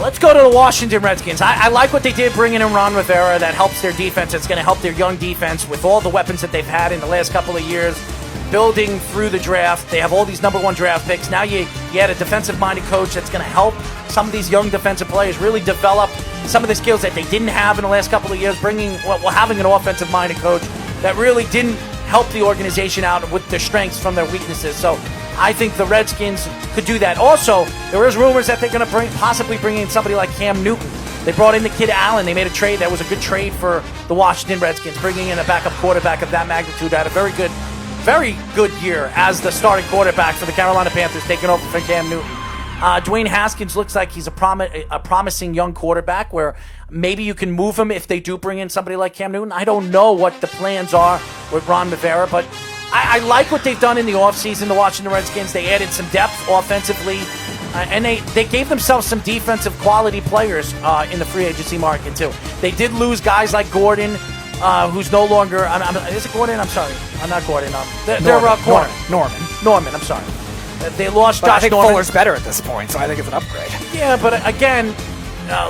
Let's go to the Washington Redskins. I like what they did bringing in Ron Rivera. That helps their defense. It's going to help their young defense with all the weapons that they've had in the last couple of years, building through the draft. They have all these number one draft picks. Now you had a defensive-minded coach that's going to help some of these young defensive players really develop some of the skills that they didn't have in the last couple of years, having an offensive-minded coach that really didn't help the organization out with their strengths from their weaknesses. So I think the Redskins could do that. Also, there is rumors that they're going to possibly bring in somebody like Cam Newton. They brought in the kid Allen. They made a trade. That was a good trade for the Washington Redskins, bringing in a backup quarterback of that magnitude. Had a very good year as the starting quarterback for the Carolina Panthers, taking over for Cam Newton. Dwayne Haskins looks like he's a promising young quarterback where maybe you can move him if they do bring in somebody like Cam Newton. I don't know what the plans are with Ron Rivera, but I like what they've done in the offseason, the Washington Redskins. They added some depth offensively, and they gave themselves some defensive quality players in the free agency market, too. They did lose guys like Gordon, who's no longer... is it Gordon? I'm sorry. I'm not Gordon. They're corner. Norman, I'm sorry. They lost Josh I think Norman. Fuller's better at this point, so I think it's an upgrade. Yeah, but again...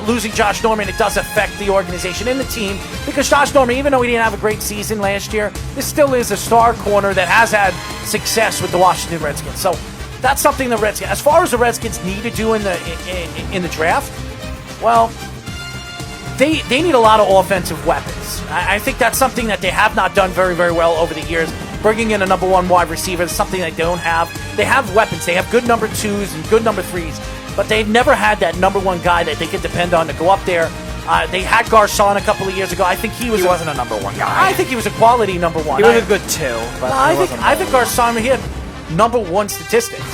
losing Josh Norman, it does affect the organization and the team because Josh Norman, even though he didn't have a great season last year, this still is a star corner that has had success with the Washington Redskins. So that's something the Redskins, as far as the Redskins need to do in the draft, well, they need a lot of offensive weapons. I think that's something that they have not done very, very well over the years. Bringing in a number one wide receiver is something they don't have. They have weapons. They have good number twos and good number threes. But they've never had that number one guy that they could depend on to go up there. They had Garcon a couple of years ago. I think he wasn't a number one guy. I think he was a quality number one. He was a good two. But I think Garcon, he had number one statistics.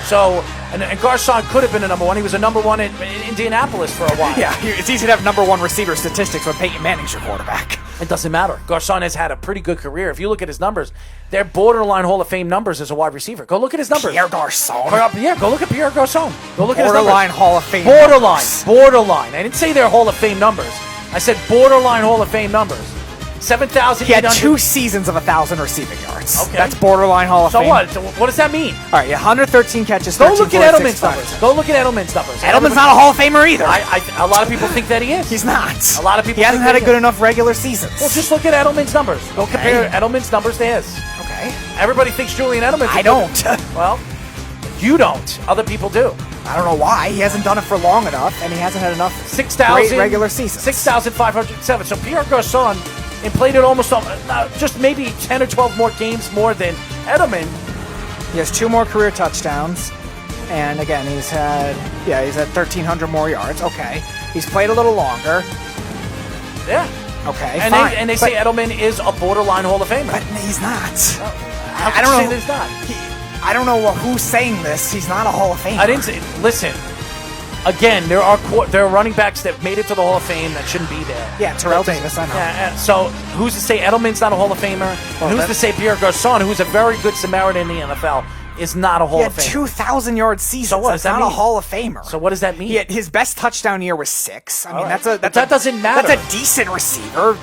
So, and Garcon could have been a number one. He was a number one in Indianapolis for a while. Yeah, it's easy to have number one receiver statistics when Peyton Manning's your quarterback. It doesn't matter. Garcon has had a pretty good career. If you look at his numbers, they're borderline Hall of Fame numbers as a wide receiver. Go look at his numbers. Pierre Garcon. Yeah, go look at Pierre Garcon. Go look at his numbers. Borderline Hall of Fame Borderline. I didn't say they're Hall of Fame numbers. I said borderline Hall of Fame numbers. 7,000. He had 2 seasons of 1,000 receiving yards. Okay. That's borderline Hall of Fame. So what? What does that mean? All right, 113 catches, Go 13 look at Edelman's numbers. Go look at Edelman's numbers. Edelman's not a Hall of Famer either. A lot of people think that he is. He's not. A lot of people. He hasn't had a good enough regular seasons. Well, just look at Edelman's numbers. Go compare Edelman's numbers to his. Okay. Everybody thinks Julian Edelman. I don't. Well, you don't. Other people do. I don't know why. He hasn't done it for long enough, and he hasn't had enough 6,000 great regular seasons. 6,507. So Pierre Garcon and played it almost just maybe 10 or 12 more games more than Edelman. He has 2 more career touchdowns, and again, he's had 1,300 more yards. Okay. He's played a little longer. Yeah. Okay, and fine. They say Edelman is a borderline Hall of Famer. But he's not. I don't know. He's not. I don't know who's saying this. He's not a Hall of Famer. I didn't say. Listen. Again, there are running backs that made it to the Hall of Fame that shouldn't be there. Yeah, Terrell Davis, I know. Yeah, so who's to say Edelman's not a Hall of Famer? Well, and who's to say Pierre Garcon, who's a very good Samaritan in the NFL, is not a Hall of Famer? He had 2,000-yard seasons. So what? That's not a Hall of Famer. So what does that mean? His best touchdown year was 6. I mean, that doesn't matter. That's a decent receiver.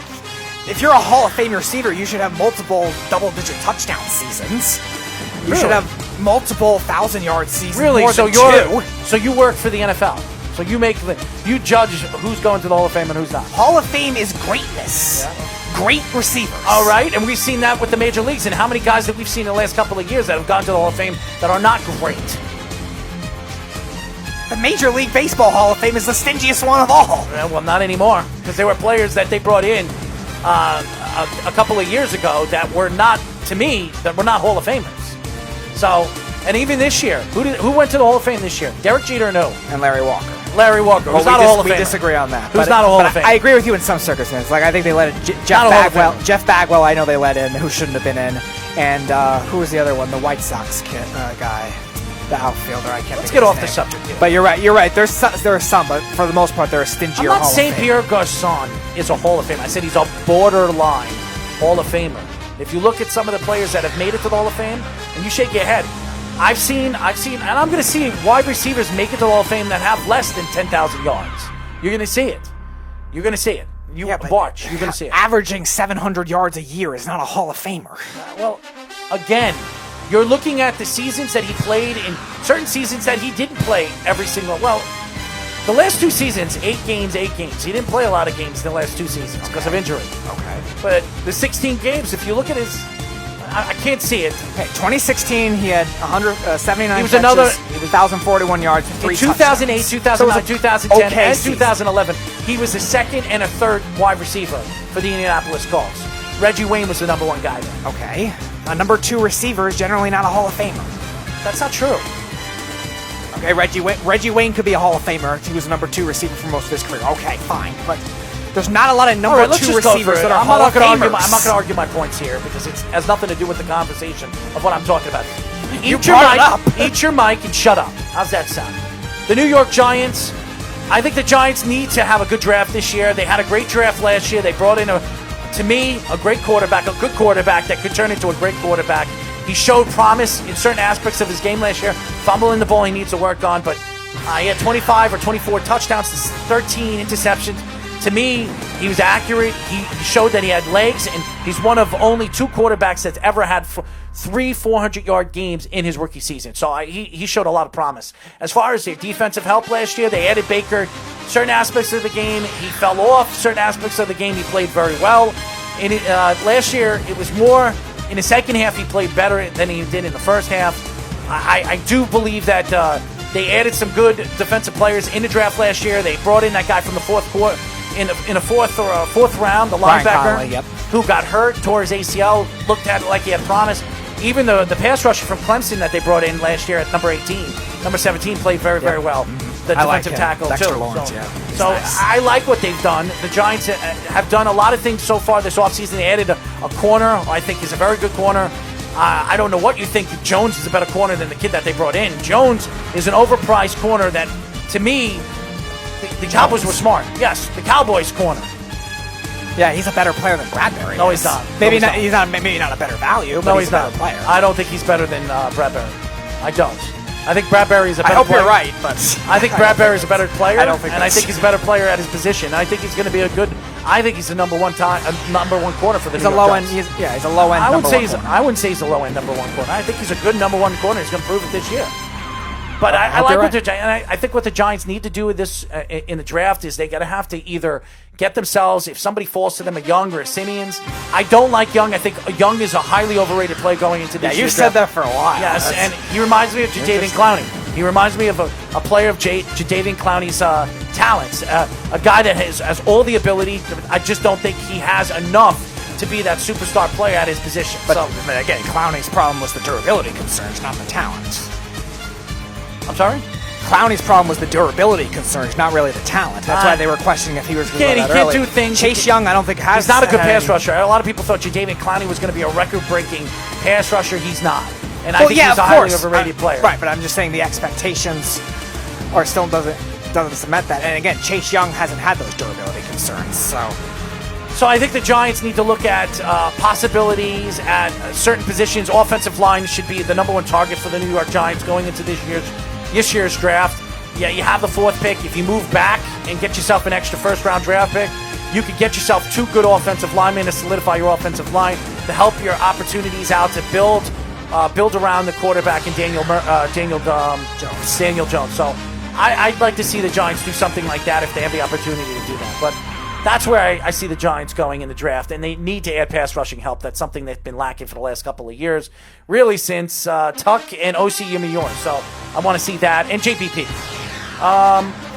If you're a Hall of Fame receiver, you should have multiple double-digit touchdown seasons. You should have multiple 1,000-yard seasons. Really? More than 2. So you work for the NFL. So you judge who's going to the Hall of Fame and who's not. Hall of Fame is greatness. Yeah. Great receivers. All right, and we've seen that with the major leagues. And how many guys that we've seen in the last couple of years that have gone to the Hall of Fame that are not great? The Major League Baseball Hall of Fame is the stingiest one of all. Well, not anymore, because there were players that they brought in a couple of years ago that were not, to me, that were not Hall of Famers. So, and even this year, who went to the Hall of Fame this year? Derek Jeter, no. And Larry Walker. Who's not a Hall of Famer. We disagree on that. Who's not a Hall of Famer. I agree with you in some circumstances. Like, I think they let in Jeff Bagwell, I know they let in, who shouldn't have been in. And who was the other one? The White Sox guy. The outfielder. I can't Let's get off the subject here. But you're right. There are some, but for the most part, they're a stingier Hall of Fame. I'm not saying Pierre Garcon is a Hall of Famer. I said he's a borderline Hall of Famer. If you look at some of the players that have made it to the Hall of Fame, and you shake your head, I've seen, and I'm going to see wide receivers make it to the Hall of Fame that have less than 10,000 yards. You're going to see it. You're going to see it. Watch. You're going to see it. Averaging 700 yards a year is not a Hall of Famer. Well, again, you're looking at the seasons that he played in certain seasons that he didn't play every single. Well, The last 2 seasons, 8 games. He didn't play a lot of games in the last 2 seasons because of injury. Okay. But the 16 games, if you look at his, I can't see it. Okay, 2016, he had 179 He was catches, 1,041 yards, and 3 in 2008, touchdowns. 2009, 2010, okay and season. 2011, he was the second and a third wide receiver for the Indianapolis Colts. Reggie Wayne was the number 1 guy there. Okay. A number 2 receiver is generally not a Hall of Famer. That's not true. Okay, Reggie Wayne could be a Hall of Famer. He was the number 2 receiver for most of his career. Okay, fine. But there's not a lot of number 2 receivers that are Hall of Famers. I'm not going to argue my points here because it has nothing to do with the conversation of what I'm talking about. You brought it up. Eat your mic and shut up. How's that sound? The New York Giants, I think the Giants need to have a good draft this year. They had a great draft last year. They brought in, to me, a great quarterback, a good quarterback that could turn into a great quarterback. He showed promise in certain aspects of his game last year. Fumbling the ball he needs to work on, but he had 25 or 24 touchdowns, 13 interceptions. To me, he was accurate. He showed that he had legs, and he's one of only 2 quarterbacks that's ever had 3 400-yard games in his rookie season. So he showed a lot of promise. As far as their defensive help last year, they added Baker. Certain aspects of the game, he fell off. Certain aspects of the game, he played very well. And last year, it was more... In the second half, he played better than he did in the first half. I do believe that they added some good defensive players in the draft last year. They brought in that guy from the fourth round, the linebacker, who got hurt, tore his ACL, looked at it like he had promise. Even the pass rusher from Clemson that they brought in last year at number 18, number 17 played very, very well. The defensive tackle, Dexter too. Lawrence, So nice. I like what they've done. The Giants have done a lot of things so far this offseason. They added a corner, who I think is a very good corner. I don't know what you think. Jones is a better corner than the kid that they brought in. Jones is an overpriced corner that, to me, the Cowboys were smart. Yes, the Cowboys corner. Yeah, he's a better player than Bradberry. No, he's not. Maybe not. He's not. Maybe not a better value. But he's a better player. I don't think he's better than Bradberry. I don't. I think Bradberry is a better player. I hope you're right, but I think Bradberry is a better player. I don't think. And I think he's a better player at his position. I think he's going to be a good. I think he's the number 1 corner for the New York Giants. He's a low end. I wouldn't say he's a low end number 1 corner. I think he's a good number 1 corner. He's going to prove it this year. But I like what I think what the Giants need to do with this in the draft is they got to have to either get themselves, if somebody falls to them, a Young or a Simeons. I don't like Young. I think Young is a highly overrated play going into this year. Yeah, you said that for a while. Yes, and he reminds me of Jadeveon Clowney. He reminds me of a player of Jadeveon Clowney's talents, a guy that has all the ability. I just don't think he has enough to be that superstar player at his position. But again, Clowney's problem was the durability concerns, not the talent. I'm sorry? Clowney's problem was the durability concerns, not really the talent. That's why they were questioning if he was going to go that early. He can't do things. Chase Young, I don't think has. He's not a good pass rusher. A lot of people thought Jadeveon Clowney was going to be a record-breaking pass rusher. He's not. And I think he's a highly overrated player. Right, but I'm just saying the expectations are still doesn't cement that. And again, Chase Young hasn't had those durability concerns. So I think the Giants need to look at possibilities at certain positions. Offensive line should be the number 1 target for the New York Giants going into this year's draft. Yeah, you have the 4th pick. If you move back and get yourself an extra first-round draft pick, you could get yourself 2 good offensive linemen to solidify your offensive line, to help your opportunities out, to build around the quarterback and Daniel Jones. So I'd like to see the Giants do something like that if they have the opportunity to do that. But that's where I see the Giants going in the draft, and they need to add pass rushing help. That's something that's been lacking for the last couple of years, really since Tuck and O.C. Umeor. So I want to see that. And JPP.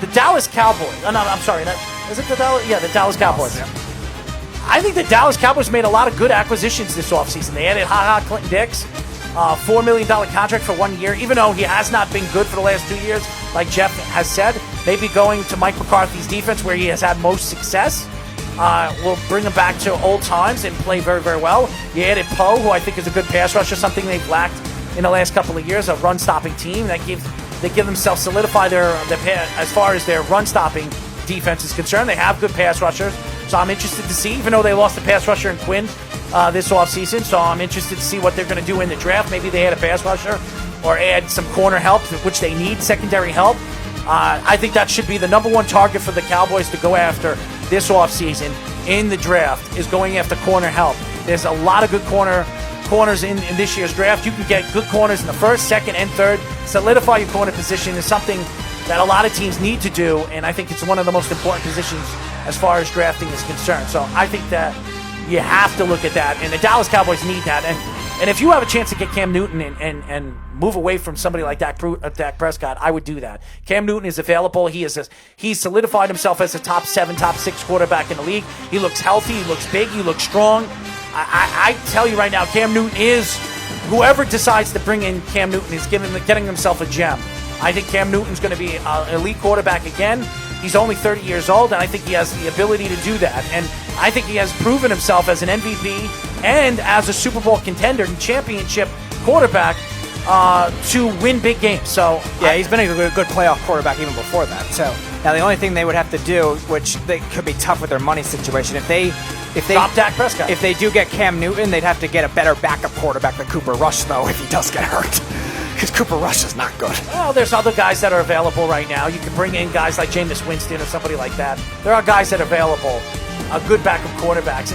The Dallas Cowboys. Oh, no, I'm sorry. Is it the Dallas? Yeah, the Dallas Cowboys. Yeah. I think the Dallas Cowboys made a lot of good acquisitions this offseason. They added Clinton Dix, $4 million contract for 1 year, even though he has not been good for the last 2 years, like Jeff has said. Maybe going to Mike McCarthy's defense where he has had most success will bring him back to old times and play very, very well. You added Poe, who I think is a good pass rusher, something they've lacked in the last couple of years, a run-stopping team. They give themselves solidify their as far as their run-stopping defense is concerned. They have good pass rushers, so I'm interested to see, even though they lost the pass rusher in Quinn this offseason, so I'm interested to see what they're going to do in the draft. Maybe they add a pass rusher or add some corner help, which they need, secondary help. I think that should be the number 1 target for the Cowboys to go after this offseason in the draft, is going after corner help. There's a lot of good corners in this year's draft. You can get good corners in the 1st, 2nd, and 3rd. Solidify your corner position is something that a lot of teams need to do, and I think it's one of the most important positions as far as drafting is concerned. So I think that you have to look at that, and the Dallas Cowboys need that. And if you have a chance to get Cam Newton and move away from somebody like Dak Prescott, I would do that. Cam Newton is available. He's solidified himself as a top 7, top 6 quarterback in the league. He looks healthy. He looks big. He looks strong. I tell you right now, Cam Newton is, whoever decides to bring in Cam Newton is getting himself a gem. I think Cam Newton's going to be an elite quarterback again. He's only 30 years old, and I think he has the ability to do that. And I think he has proven himself as an MVP and as a Super Bowl contender and championship quarterback to win big games. So yeah, he's been a good playoff quarterback even before that. So now the only thing they would have to do, which they could be tough with their money situation, if they drop Dak Prescott. If they do get Cam Newton, they'd have to get a better backup quarterback than Cooper Rush, though, if he does get hurt. Because Cooper Rush is not good. Well, there's other guys that are available right now. You can bring in guys like Jameis Winston or somebody like that. There are guys that are available, good backup quarterbacks.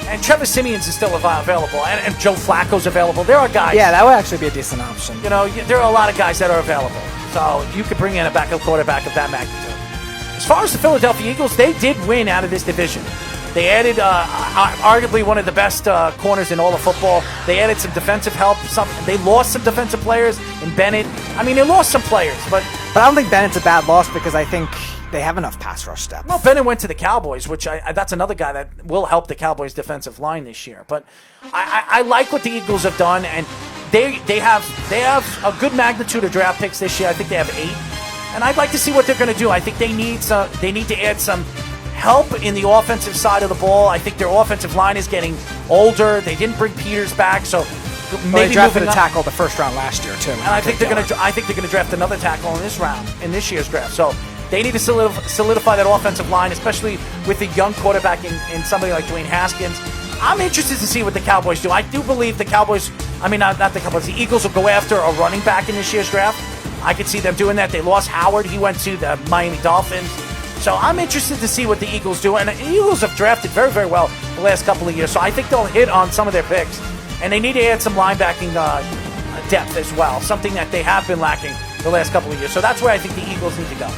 And Trevor Siemian's is still available. And Joe Flacco's available. There are guys. Yeah, that would actually be a decent option. You know, there are a lot of guys that are available. So you could bring in a backup quarterback of that magnitude. As far as the Philadelphia Eagles, they did win out of this division. They added arguably one of the best corners in all of football. They added some defensive help. They lost some defensive players in Bennett. I mean, they lost some players, but I don't think Bennett's a bad loss because I think they have enough pass rush depth. Well, Bennett went to the Cowboys, which that's another guy that will help the Cowboys' defensive line this year. But I like what the Eagles have done, and they have a good magnitude of draft picks this year. I think they have 8, and I'd like to see what they're going to do. I think they need to add some help in the offensive side of the ball. I think their offensive line is getting older. They didn't bring Peters back, so maybe they drafted a tackle the first round last year too. And I think they're going to draft another tackle in this year's draft. So they need to solidify that offensive line, especially with the young quarterback in somebody like Dwayne Haskins. I'm interested to see what the Cowboys do. I do believe the Eagles will go after a running back in this year's draft. I could see them doing that. They lost Howard. He went to the Miami Dolphins. So I'm interested to see what the Eagles do. And the Eagles have drafted very, very well the last couple of years. So I think they'll hit on some of their picks. And they need to add some linebacking depth as well, something that they have been lacking the last couple of years. So that's where I think the Eagles need to go.